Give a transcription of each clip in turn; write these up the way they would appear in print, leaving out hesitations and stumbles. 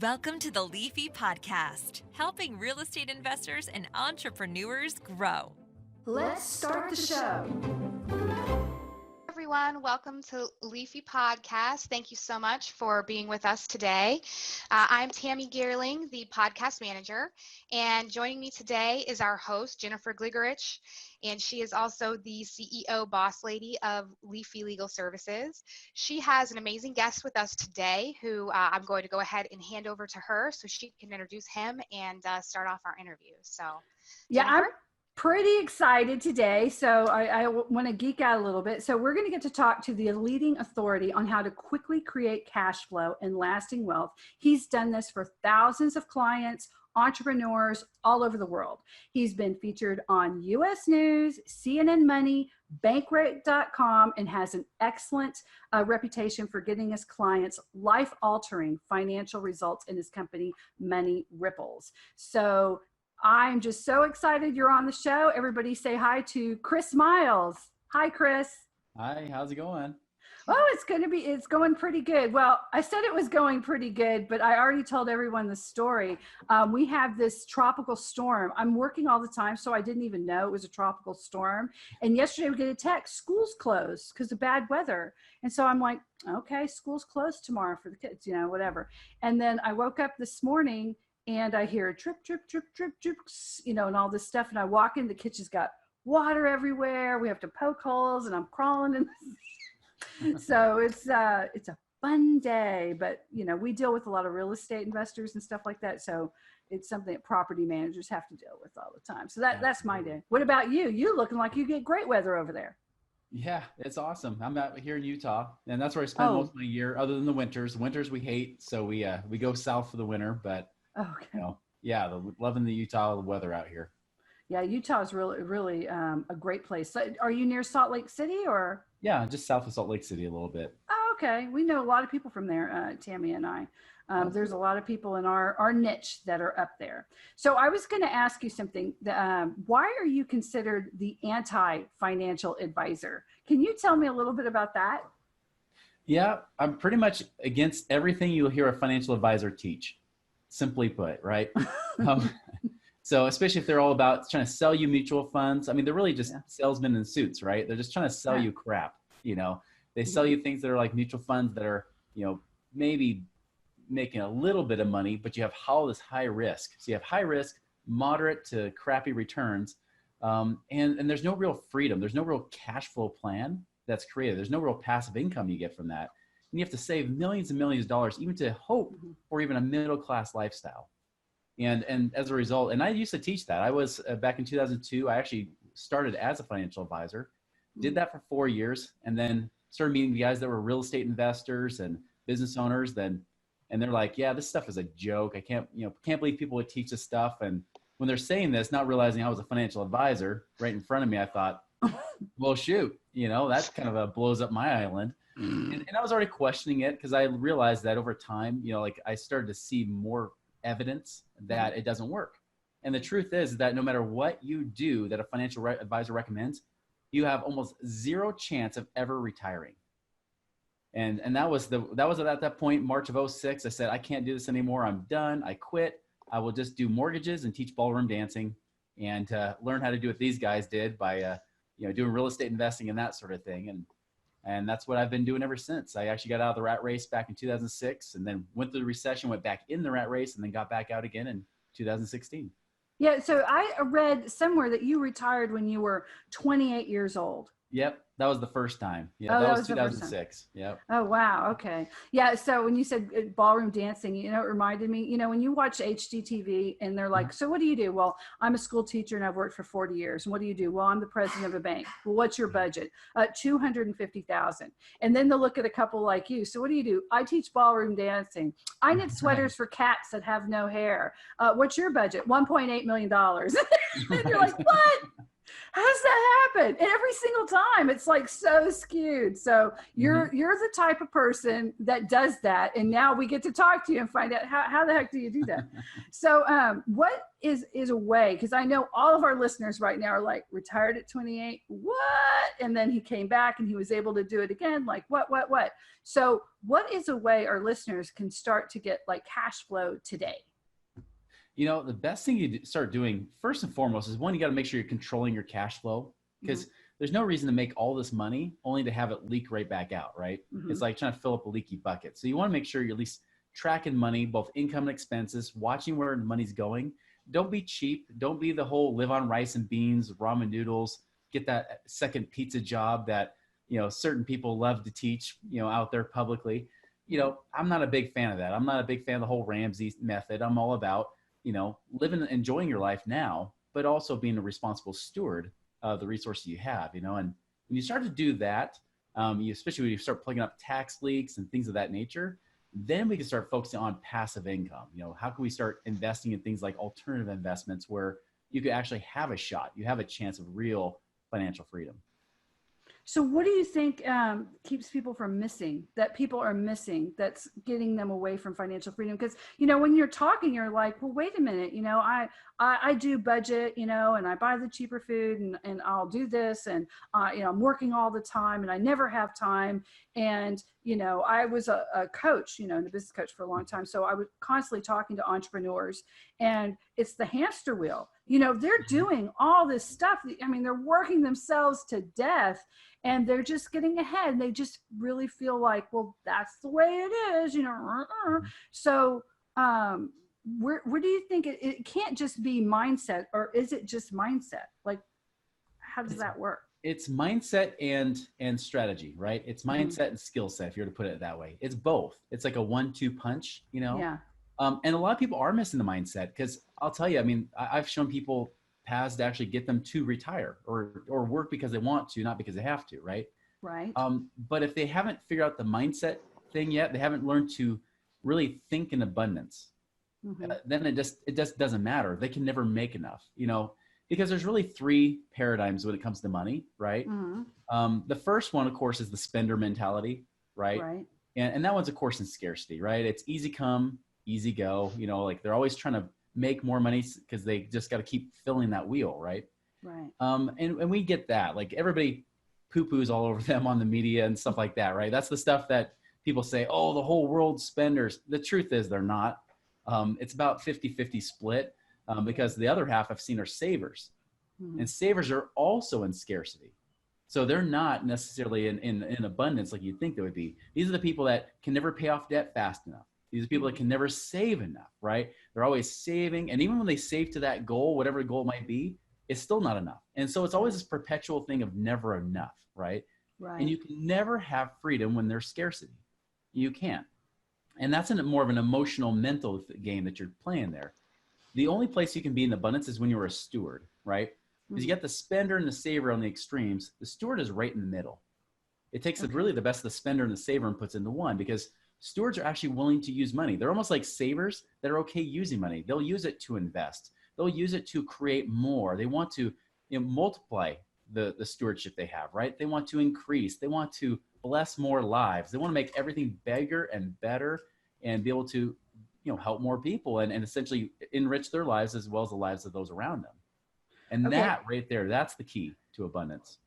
Welcome to the Leafy podcast, helping real estate investors and entrepreneurs grow. Let's start the show. Everyone, welcome to Leafy Podcast. Thank you so much for being with us today. I'm Tammy Geerling, the podcast manager, and joining me today is our host, Jennifer Gligerich, and she is also the CEO boss lady of Leafy Legal Services. She has an amazing guest with us today who I'm going to go ahead and hand over to her so she can introduce him and start off our interview. So, yeah, Jennifer? I'm pretty excited today. So I want to geek out a little bit. So we're going to get to talk to the leading authority on how to quickly create cash flow and lasting wealth. He's done this for thousands of clients, entrepreneurs all over the world. He's been featured on US News, CNN Money, Bankrate.com, and has an excellent reputation for getting his clients life-altering financial results in his company, Money Ripples. So I'm just so excited you're on the show. Everybody say hi to Chris Miles. Hi, Chris. Hi, how's it going? Oh, it's going pretty good. Well, I said it was going pretty good, but I already told everyone the story. We have this tropical storm. I'm working all the time, so I didn't even know it was a tropical storm. And yesterday we get a text, school's closed because of bad weather. And so I'm like, okay, school's closed tomorrow for the kids, whatever. And then I woke up this morning and I hear drip, drip, drip, drip, drip, and all this stuff. And I walk in, the kitchen's got water everywhere. We have to poke holes and I'm crawling in. So it's a fun day, but we deal with a lot of real estate investors and stuff like that. So it's something that property managers have to deal with all the time. So that's my day. What about you? You looking like you get great weather over there. Yeah, it's awesome. I'm out here in Utah, and that's where I spend most of my year, other than the winters. Winters we hate, so we go south for the winter, but loving the Utah weather out here. Yeah, Utah is really a great place. So are you near Salt Lake City or? Yeah, just south of Salt Lake City a little bit. Oh, okay. We know a lot of people from there, Tammy and I. There's a lot of people in our niche that are up there. So I was going to ask you something. Why are you considered the anti-financial advisor? Can you tell me a little bit about that? Yeah, I'm pretty much against everything you'll hear a financial advisor teach. Simply put, right? So especially if they're all about trying to sell you mutual funds. I mean, they're really just salesmen in suits, right? They're just trying to sell you crap. They sell you things that are like mutual funds that are, maybe making a little bit of money, but you have all this high risk. So you have high risk, moderate to crappy returns. And there's no real freedom. There's no real cash flow plan that's created. There's no real passive income you get from that. And you have to save millions and millions of dollars even to hope for even a middle-class lifestyle. And as a result, and I used to teach that. I was back in 2002, I actually started as a financial advisor, did that for 4 years, and then started meeting the guys that were real estate investors and business owners. And they're like, yeah, this stuff is a joke. I can't believe people would teach this stuff. And when they're saying this, not realizing I was a financial advisor right in front of me, I thought, well, shoot, that kind of blows up my island. And I was already questioning it because I realized that over time, I started to see more evidence that it doesn't work. And the truth is that no matter what you do that a financial advisor recommends, you have almost zero chance of ever retiring. And that was at that point, March of 2006, I said, I can't do this anymore. I'm done. I quit. I will just do mortgages and teach ballroom dancing and learn how to do what these guys did by, doing real estate investing and that sort of thing. And that's what I've been doing ever since. I actually got out of the rat race back in 2006 and then went through the recession, went back in the rat race, and then got back out again in 2016. Yeah, so I read somewhere that you retired when you were 28 years old. Yep, that was the first time. Yeah, that was 2006. Yep. Oh, wow. Okay. Yeah. So when you said ballroom dancing, it reminded me, when you watch HGTV and they're like, so what do you do? Well, I'm a school teacher and I've worked for 40 years. And what do you do? Well, I'm the president of a bank. Well, what's your budget? $250,000. And then they'll look at a couple like you. So what do you do? I teach ballroom dancing. I knit sweaters for cats that have no hair. What's your budget? $1.8 million. And you're like, what? How does that happen? And every single time it's like so skewed. So you're the type of person that does that. And now we get to talk to you and find out how the heck do you do that? So what is a way, because I know all of our listeners right now are like, retired at 28, what? And then he came back and he was able to do it again. Like what? So what is a way our listeners can start to get like cash flow today? You know, the best thing you start doing first and foremost is one, you got to make sure you're controlling your cash flow, because there's no reason to make all this money only to have it leak right back out, right? It's like trying to fill up a leaky bucket. So you want to make sure you're at least tracking money, both income and expenses, watching where the money's going. Don't be cheap. Don't be the whole live on rice and beans, ramen noodles, get that second pizza job that, you know, certain people love to teach, you know, out there publicly. You know, I'm not a big fan of that. I'm not a big fan of the whole Ramsey method. I'm all about, you know, living, enjoying your life now, but also being a responsible steward of the resources you have, you know. And when you start to do that, especially when you start plugging up tax leaks and things of that nature, then we can start focusing on passive income. You know, how can we start investing in things like alternative investments where you could actually have a shot, you have a chance of real financial freedom. So what do you think keeps people from missing, that people are missing, that's getting them away from financial freedom? Because, you know, when you're talking, you're like, well, wait a minute, you know, I do budget, you know, and I buy the cheaper food and I'll do this. And, you know, I'm working all the time and I never have time. And, you know, I was a coach, you know, and a business coach for a long time. So I was constantly talking to entrepreneurs, and it's the hamster wheel. You know, they're doing all this stuff. I mean, they're working themselves to death and they're just getting ahead. And they just really feel like, well, that's the way it is, you know. So where do you think it can't just be mindset, or is it just mindset? Like, how does that work? It's mindset and strategy, right? It's mindset and skill set, if you were to put it that way. It's both. It's like a 1-2 punch, you know? Yeah. And a lot of people are missing the mindset, because I'll tell you, I mean, I've shown people paths to actually get them to retire or work because they want to, not because they have to, right? Right. But if they haven't figured out the mindset thing yet, they haven't learned to really think in abundance, then it just doesn't matter. They can never make enough, you know, because there's really 3 paradigms when it comes to money, right? The first one, of course, is the spender mentality, right? Right. And that one's, of course, in scarcity, right? It's easy come, easy go, you know, like they're always trying to make more money because they just got to keep filling that wheel, right? Right. And we get that. Like, everybody poo-poos all over them on the media and stuff like that, right? That's the stuff that people say, oh, the whole world's spenders. The truth is they're not. It's about 50-50 split, because the other half I've seen are savers. And savers are also in scarcity. So they're not necessarily in abundance like you'd think they would be. These are the people that can never pay off debt fast enough. These are people that can never save enough, right? They're always saving. And even when they save to that goal, whatever the goal might be, it's still not enough. And so it's always this perpetual thing of never enough, right? Right. And you can never have freedom when there's scarcity. You can't. And that's more of an emotional, mental game that you're playing there. The only place you can be in abundance is when you're a steward, right? Because you got the spender and the saver on the extremes. The steward is right in the middle. It takes really the best of the spender and the saver and puts into one, because stewards are actually willing to use money. They're almost like savers that are okay using money. They'll use it to invest. They'll use it to create more. They want to, you know, multiply the stewardship they have, right? They want to increase. They want to bless more lives. They want to make everything bigger and better and be able to, you know, help more people and essentially enrich their lives as well as the lives of those around them. And that right there, that's the key to abundance.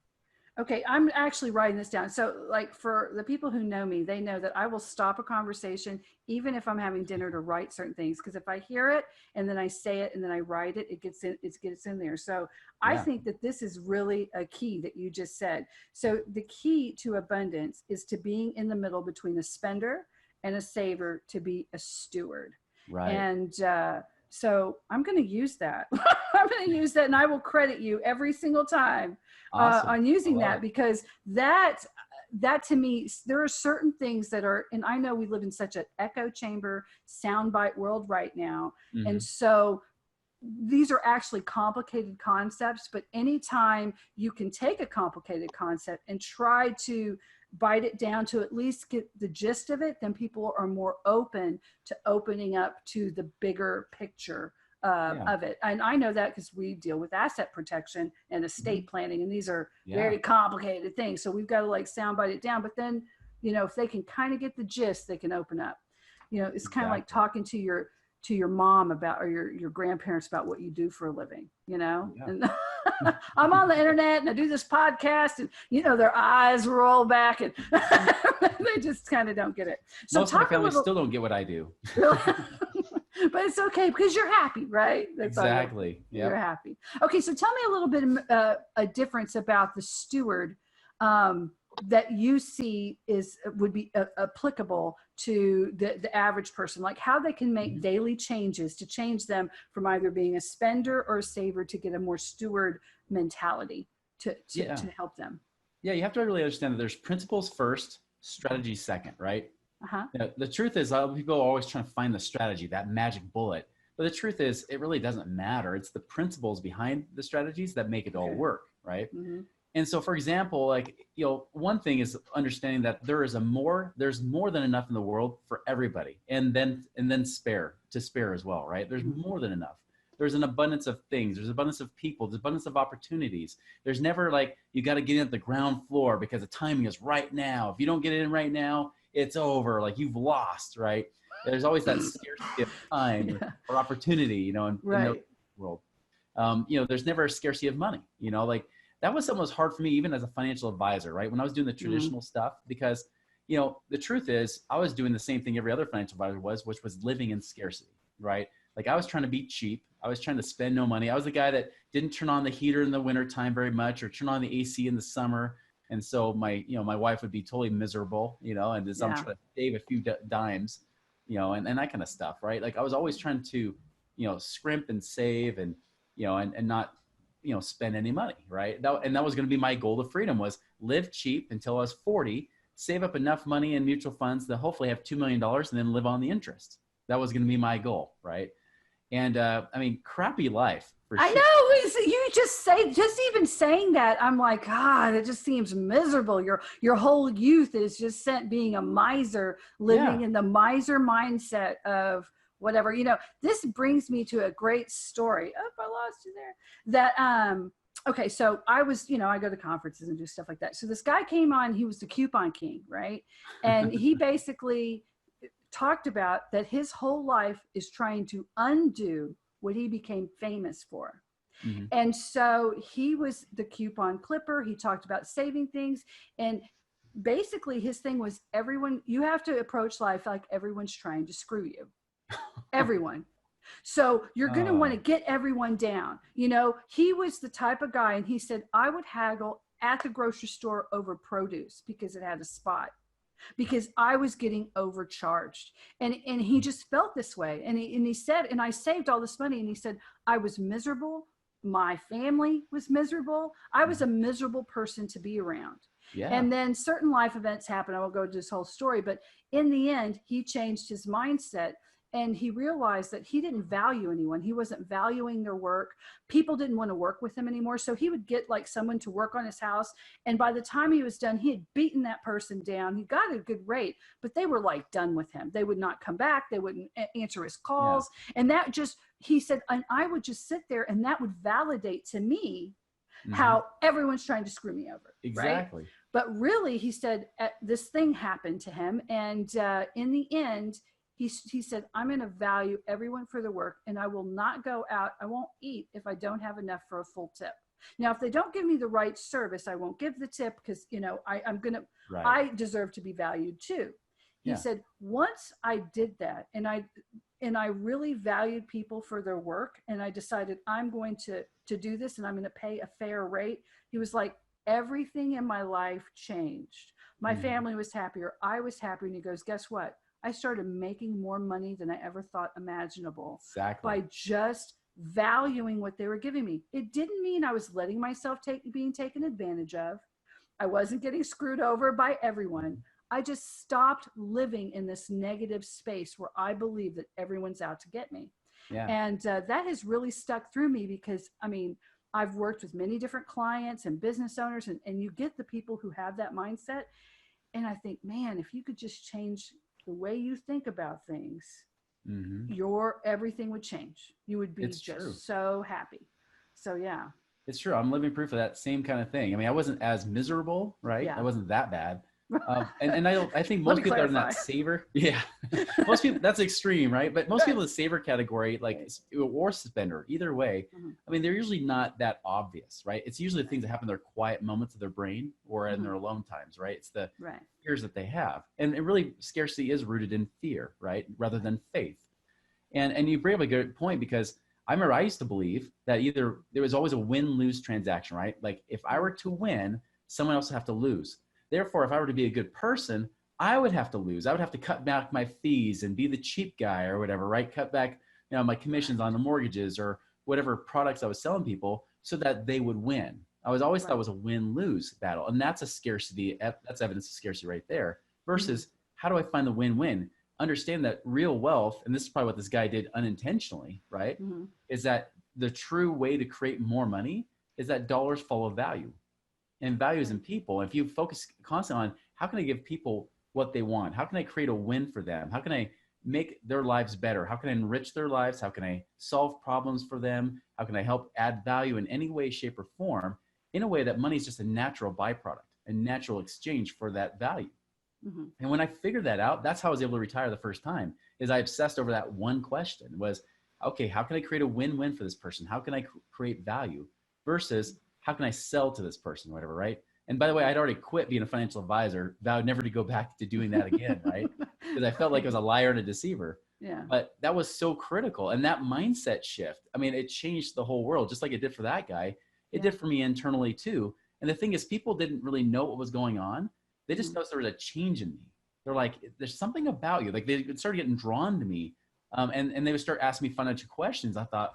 Okay, I'm actually writing this down. So, like, for the people who know me, they know that I will stop a conversation even if I'm having dinner to write certain things, because if I hear it and then I say it and then I write it, it gets in there. So I think that this is really a key that you just said. So the key to abundance is to being in the middle between a spender and a saver, to be a steward. Right. And so I'm going to use that. I'm going to use that, and I will credit you every single time on using that, because that to me, there are certain things that are, and I know we live in such an echo chamber, soundbite world right now. And so these are actually complicated concepts, but anytime you can take a complicated concept and try to bite it down to at least get the gist of it, then people are more open to opening up to the bigger picture Yeah. of it. And I know that because we deal with asset protection and estate planning, and these are Yeah. very complicated things. So we've got to like soundbite it down. But then, if they can kind of get the gist, they can open up. It's kind of like talking to your mom about, or your grandparents about what you do for a living, Yeah. and I'm on the internet and I do this podcast, and their eyes roll back and they just kind of don't get it. So most of my family still don't get what I do. Really? But it's okay because you're happy, right? That's exactly. You're happy. Okay, so tell me a little bit a difference about the steward that you see would be applicable to the average person, like how they can make daily changes to change them from either being a spender or a saver to get a more steward mentality to help them. Yeah, you have to really understand that there's principles first, strategy second, right? The truth is, people are always trying to find the strategy, that magic bullet. But the truth is, it really doesn't matter. It's the principles behind the strategies that make it all work, right? Mm-hmm. And so, for example, one thing is understanding that there's more than enough in the world for everybody, and then spare as well, right? There's more than enough. There's an abundance of things. There's abundance of people. There's abundance of opportunities. There's never like, you got to get in at the ground floor because the timing is right now. If you don't get in right now, it's over. Like you've lost, right? There's always that scarcity of time or opportunity, in the world. There's never a scarcity of money, like that was something that was hard for me, even as a financial advisor, right? When I was doing the traditional stuff, because, the truth is I was doing the same thing every other financial advisor was, which was living in scarcity, right? Like I was trying to be cheap. I was trying to spend no money. I was the guy that didn't turn on the heater in the wintertime very much, or turn on the AC in the summer. And so my wife would be totally miserable, and as I'm trying to save a few dimes, and that kind of stuff, right? Like I was always trying to, scrimp and save and not, spend any money, right? And that was going to be my goal of freedom, was live cheap until I was 40, save up enough money in mutual funds to hopefully have $2 million and then live on the interest. That was going to be my goal, right? And crappy life. For I sure. know. You just even saying that, I'm like, God, it just seems miserable. Your whole youth is just spent being a miser, living in the miser mindset of whatever. This brings me to a great story. Oh, I lost you there. That okay, so I was, I go to conferences and do stuff like that. So this guy came on. He was the coupon king, right? And he basically talked about that his whole life is trying to undo what he became famous for. And so he was the coupon clipper. He talked about saving things. And basically his thing was, you have to approach life like everyone's trying to screw you. Everyone. So you're going to want to get everyone down. He was the type of guy, and he said, I would haggle at the grocery store over produce because it had a spot, because I was getting overcharged. And he just felt this way. And he said, and I saved all this money. And he said, I was miserable. My family was miserable. I was a miserable person to be around. Yeah. And then certain life events happened. I won't go into this whole story, but in the end, he changed his mindset. And he realized that he didn't value anyone. He wasn't valuing their work. People didn't want to work with him anymore. So he would get like someone to work on his house. And by the time he was done, he had beaten that person down. He got a good rate, but they were like done with him. They would not come back. They wouldn't answer his calls. Yeah. And that just, he said, and I would just sit there and that would validate to me how everyone's trying to screw me over. Exactly. Right? But really, he said, this thing happened to him. And in the end, he said, I'm going to value everyone for their work, and I will not go out. I won't eat if I don't have enough for a full tip. Now, if they don't give me the right service, I won't give the tip because, I deserve to be valued too. He said, once I did that and I really valued people for their work, and I decided I'm going to do this and I'm going to pay a fair rate. He was like, everything in my life changed. My family was happier. I was happier. And he goes, guess what? I started making more money than I ever thought imaginable. Exactly. By just valuing what they were giving me. It didn't mean I was letting myself being taken advantage of. I wasn't getting screwed over by everyone. I just stopped living in this negative space where I believe that everyone's out to get me. Yeah. And that has really stuck through me because, I've worked with many different clients and business owners, and you get the people who have that mindset. And I think, man, if you could just change the way you think about things, your everything would change. You would be It's just true. so happy. So yeah. It's true. I'm living proof of that same kind of thing. I mean, I wasn't as miserable, right? Yeah. I wasn't that bad. And I think Let most me people are in clarify. that saver. Yeah. Most people, that's extreme, right? But most people in the saver category, like, or spender, either way, I mean, they're usually not that obvious, right? It's usually the things that happen in their quiet moments of their brain or in their alone times, right? It's the fears that they have. And it really, scarcity is rooted in fear, right? Rather than faith. And you bring up a good point, because I remember I used to believe that either there was always a win-lose transaction, right? Like if I were to win, someone else would have to lose. Therefore, if I were to be a good person, I would have to lose. I would have to cut back my fees and be the cheap guy or whatever, right? Cut back, my commissions on the mortgages or whatever products I was selling people so that they would win. I was always thought it was a win-lose battle. And that's a scarcity. That's evidence of scarcity right there. Versus how do I find the win-win? Understand that real wealth, and this is probably what this guy did unintentionally, right? Is that the true way to create more money is that dollars follow value, and value is in people. If you focus constantly on how can I give people what they want? How can I create a win for them? How can I make their lives better? How can I enrich their lives? How can I solve problems for them? How can I help add value in any way, shape, or form, in a way that money is just a natural byproduct, a natural exchange for that value? And when I figured that out, that's how I was able to retire the first time, is I obsessed over that one question was, okay, how can I create a win-win for this person? How can I create value versus how can I sell to this person, whatever, right? And by the way, I'd already quit being a financial advisor, vowed never to go back to doing that again, right? Because I felt like I was a liar and a deceiver. Yeah. But that was so critical. And that mindset shift, I mean, it changed the whole world, just like it did for that guy. It did for me internally too. And the thing is, people didn't really know what was going on. They just noticed there was a change in me. They're like, there's something about you. Like they started getting drawn to me. And they would start asking me financial questions. I thought,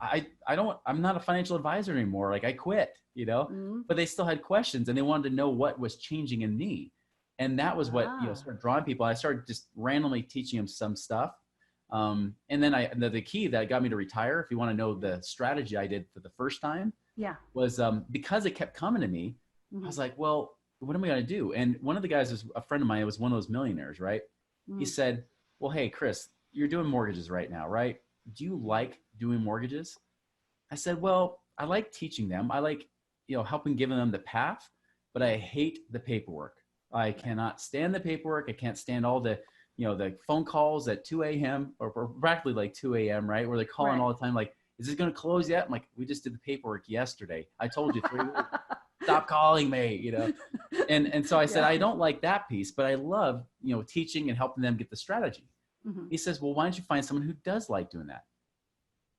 I'm not a financial advisor anymore. Like I quit, but they still had questions and they wanted to know what was changing in me. And that was what, started drawing people. I started just randomly teaching them some stuff. And then the key that got me to retire, if you want to know the strategy I did for the first time, was because it kept coming to me. I was like, well, what am I going to do? And one of the guys was a friend of mine. It was one of those millionaires, right? He said, well, hey, Chris, you're doing mortgages right now, right? Do you like doing mortgages? I said, well, I like teaching them. I like, helping giving them the path, but I hate the paperwork. I cannot stand the paperwork. I can't stand all the, the phone calls at 2 a.m. or practically like 2 a.m., right? Where they're calling all the time, like, is this going to close yet? I'm like, we just did the paperwork yesterday. I told you 3 weeks. Stop calling me, And so I said, I don't like that piece, but I love, teaching and helping them get the strategy. He says, well, why don't you find someone who does like doing that?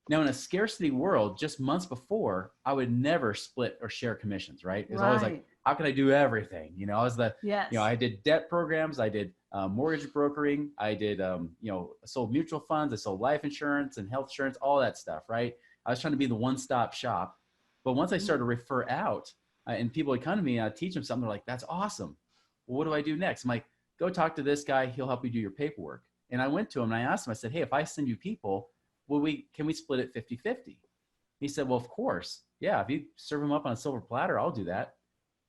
Now, in a scarcity world, just months before, I would never split or share commissions, right? It was always like, how can I do everything? I was I did debt programs. I did mortgage brokering. I did, sold mutual funds. I sold life insurance and health insurance, all that stuff, right? I was trying to be the one-stop shop. But once I started to refer out, and people would come to me and I'd teach them something, they're like, that's awesome. Well, what do I do next? I'm like, go talk to this guy. He'll help you do your paperwork. And I went to him and I asked him, I said, hey, if I send you people, can we split it 50-50? He said, well, of course. Yeah. If you serve them up on a silver platter, I'll do that.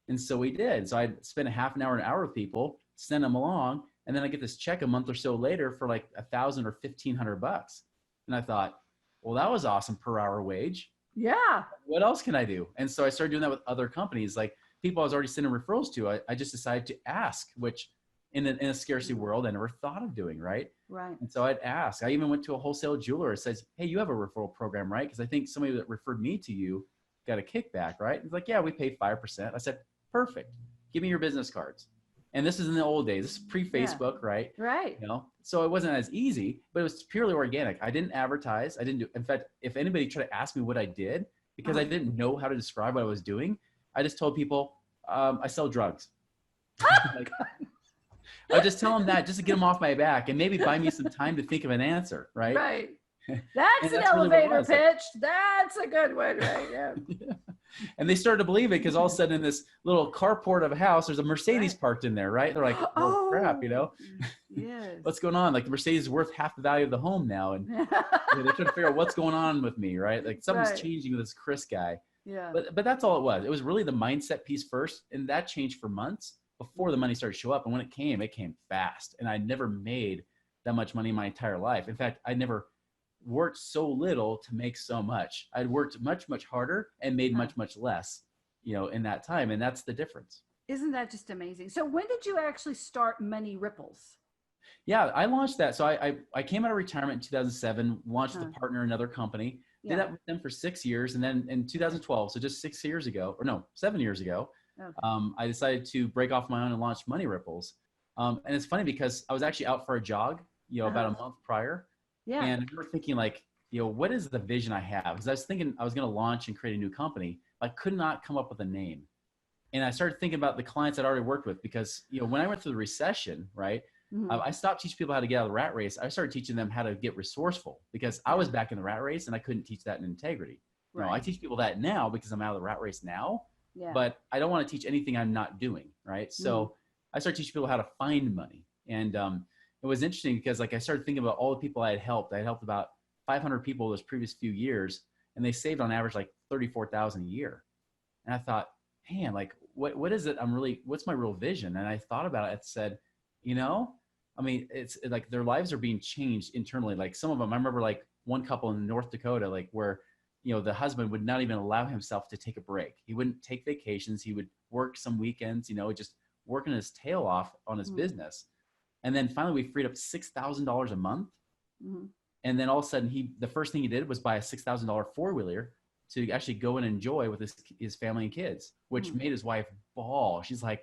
And so we did. So I spent a half an hour with people, send them along. And then I get this check a month or so later for like $1,000 or $1,500. And I thought, well, that was awesome per hour wage. Yeah. What else can I do? And so I started doing that with other companies, like people I was already sending referrals to. I just decided to ask, which in a scarcity world, I never thought of doing, right? Right. And so I'd ask. I even went to a wholesale jeweler and says, hey, you have a referral program, right? Because I think somebody that referred me to you got a kickback, right? He's like, yeah, we pay 5%. I said, perfect. Give me your business cards. And this is in the old days. This is pre-Facebook, right? Right. So it wasn't as easy, but it was purely organic. I didn't advertise. I didn't do. In fact, if anybody tried to ask me what I did, because I didn't know how to describe what I was doing, I just told people I sell drugs. I just tell them that just to get them off my back and maybe buy me some time to think of an answer, right? Right. That's an really elevator pitch. That's a good one, right? Yeah. Yeah. And they started to believe it because all of a sudden in this little carport of a house, there's a Mercedes parked in there, right? They're like, oh, crap, Yes. What's going on? Like the Mercedes is worth half the value of the home now. And they're trying to figure out what's going on with me, right? Like something's changing with this Chris guy. Yeah. But that's all it was. It was really the mindset piece first. And that changed for months before the money started to show up. And when it came fast. And I never made that much money in my entire life. In fact, I never worked so little to make so much. I'd worked much, much harder and made much, much less, in that time. And that's the difference. Isn't that just amazing? So when did you actually start Money Ripples? Yeah, I launched that. So I came out of retirement in 2007, launched a partner in another company, did that with them for 6 years. And then in 2012, so just 7 years ago, I decided to break off my own and launch Money Ripples. And it's funny because I was actually out for a jog, about a month prior. Yeah. And I remember thinking like, what is the vision I have? Because I was thinking I was going to launch and create a new company. I could not come up with a name. And I started thinking about the clients I'd already worked with because, when I went through the recession, right, I stopped teaching people how to get out of the rat race. I started teaching them how to get resourceful because I was back in the rat race and I couldn't teach that in integrity. Right. I teach people that now because I'm out of the rat race now, but I don't want to teach anything I'm not doing, right? So I started teaching people how to find money. And it was interesting because I started thinking about all the people I had helped. I had helped about 500 people those previous few years, and they saved on average like $34,000 a year. And I thought, man, what is it? What's my real vision? And I thought about it and said, it's like their lives are being changed internally. Like some of them, I remember like one couple in North Dakota, where, the husband would not even allow himself to take a break. He wouldn't take vacations. He would work some weekends, just working his tail off on his business. And then finally we freed up $6,000 a month. And then all of a sudden the first thing he did was buy a $6,000 four-wheeler to actually go and enjoy with his family and kids, which made his wife bawl. She's like,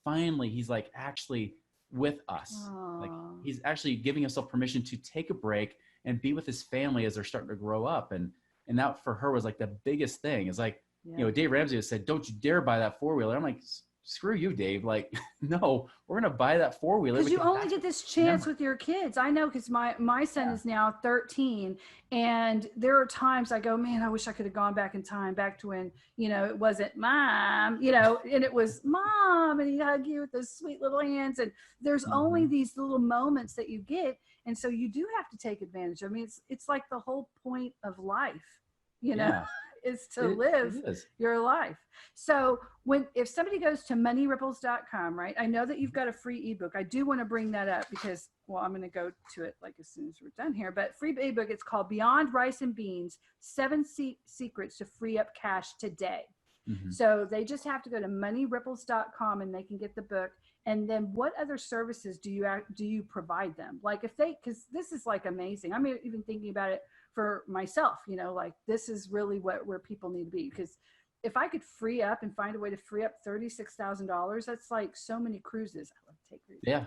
finally, he's like actually with us. Aww. Like he's actually giving himself permission to take a break and be with his family as they're starting to grow up. And that for her was like the biggest thing. It's like, Dave Ramsey has said, don't you dare buy that four-wheeler. I'm like, screw you, Dave. Like, no, we're going to buy that four-wheeler. Because you only get this chance with your kids. I know because my son is now 13. And there are times I go, man, I wish I could have gone back in time, back to when, it wasn't mom, and it was mom. And he'd hug you with those sweet little hands. And there's only these little moments that you get. And so you do have to take advantage. I mean, it's like the whole point of life, is to live your life. So if somebody goes to moneyripples.com, right? I know that you've got a free ebook. I do want to bring that up because, I'm going to go to it as soon as we're done here, but free ebook, it's called Beyond Rice and Beans, 7 Secrets to Free Up Cash Today. So they just have to go to moneyripples.com and they can get the book. And then what other services do you provide them? Like because this is like amazing. I'm even thinking about it for myself, this is really where people need to be. Because if I could free up and find a way to free up $36,000, that's like so many cruises. I love to take cruises. Yeah.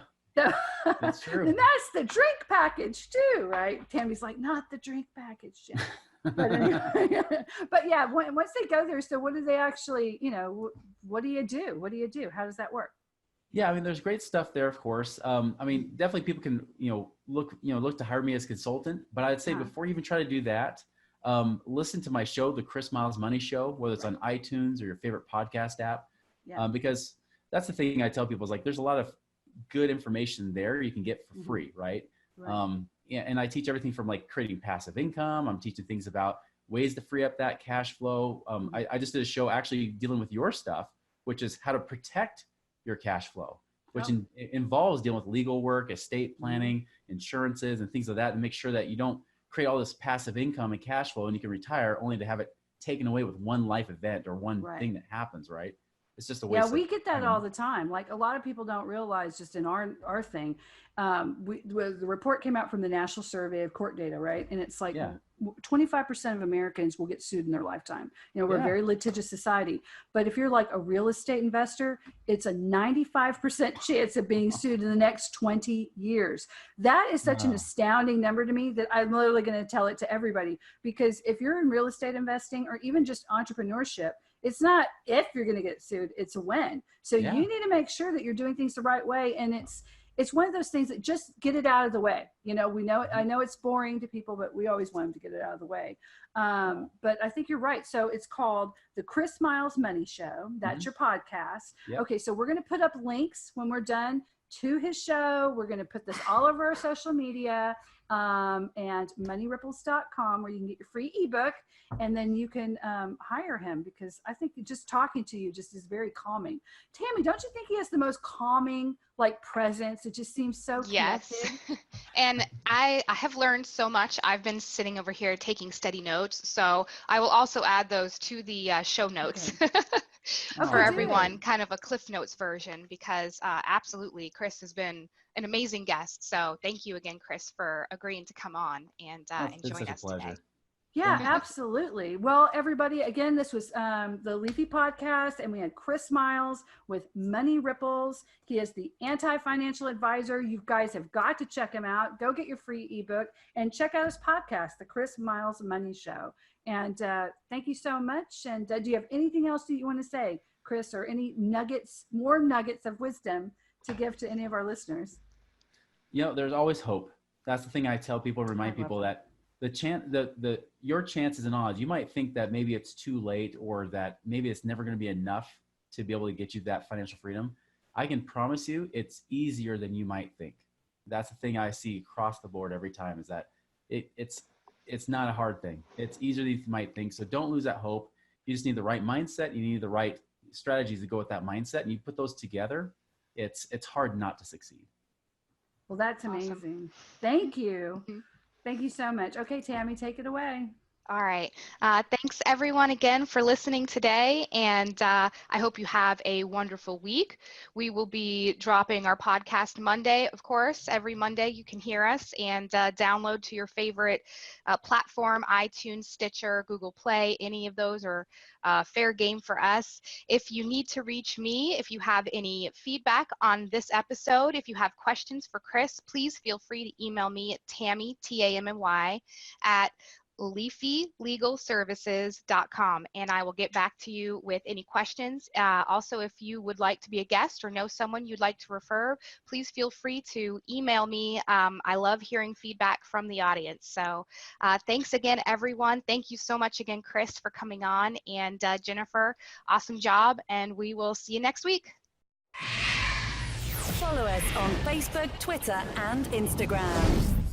That's true. And that's the drink package too, right? Tammy's like, not the drink package, Jen. But anyway, but yeah, once they go there, so what do they actually, what do you do? What do you do? How does that work? Yeah, I mean, there's great stuff there, of course. Definitely people can, look to hire me as a consultant. But I'd say before you even try to do that, listen to my show, the Chris Miles Money Show, whether it's on iTunes or your favorite podcast app, because that's the thing I tell people is like, there's a lot of good information there you can get for free, right? And I teach everything from like creating passive income. I'm teaching things about ways to free up that cash flow. I just did a show actually dealing with your stuff, which is how to protect your cash flow, which involves dealing with legal work, estate planning, insurances, and things like that, and make sure that you don't create all this passive income and cash flow and you can retire only to have it taken away with one life event or one thing that happens, right? It's just a waste. Yeah, we get that all the time. Like a lot of people don't realize just in our thing, the report came out from the National Survey of Court Data, right? And it's like 25% of Americans will get sued in their lifetime. We're a very litigious society. But if you're like a real estate investor, it's a 95% chance of being sued in the next 20 years. That is such an astounding number to me that I'm literally going to tell it to everybody. Because if you're in real estate investing or even just entrepreneurship, it's not if you're going to get sued, it's when. So you need to make sure that you're doing things the right way. And it's one of those things that just get it out of the way. We know, I know it's boring to people, but we always want them to get it out of the way. But I think you're right. So it's called the Chris Miles Money Show. That's your podcast. Yep. Okay. So we're going to put up links when we're done to his show. We're going to put this all over our social media, and moneyripples.com, where you can get your free ebook, and then you can hire him, because I think just talking to you just is very calming. Tammy, don't you think he has the most calming like presence? It just seems so connected. Yes. And I have learned so much. I've been sitting over here taking steady notes. So I will also add those to the show notes for Okay, everyone, good. kind of a Cliff Notes version, because absolutely, Chris has been an amazing guest. So thank you again, Chris, for agreeing to come on and It's been join such a us today. pleasure. Yeah, Thank you. absolutely. Well, everybody, again, this was the Leafy podcast, and we had Chris Miles with Money Ripples. He is the anti-financial advisor. You guys have got to check him out. Go get your free ebook and check out his podcast, The Chris Miles Money Show. And thank you so much. And do you have anything else that you want to say, Chris, or any nuggets, more nuggets of wisdom to give to any of our listeners? There's always hope. That's the thing I tell people, remind people that your chances and odds, you might think that maybe it's too late or that maybe it's never going to be enough to be able to get you that financial freedom. I can promise you it's easier than you might think. That's the thing I see across the board every time, is that it's not a hard thing. It's easier than you might think. So don't lose that hope. You just need the right mindset. You need the right strategies to go with that mindset. And you put those together, it's hard not to succeed. Well, that's amazing. Awesome. Thank you. Mm-hmm. Thank you so much. Okay, Tammy, take it away. All right. Thanks everyone again for listening today, and I hope you have a wonderful week. We will be dropping our podcast Monday, of course. Every Monday you can hear us and download to your favorite platform, iTunes, Stitcher, Google Play. Any of those are fair game for us. If you need to reach me, if you have any feedback on this episode, if you have questions for Chris, please feel free to email me at Tammy, Tammy, at leafylegalservices.com, and I will get back to you with any questions. Also, if you would like to be a guest or know someone you'd like to refer, please feel free to email me. I love hearing feedback from the audience. So thanks again, everyone. Thank you so much again, Chris, for coming on, and Jennifer, awesome job, and we will see you next week. Follow us on Facebook, Twitter, and Instagram.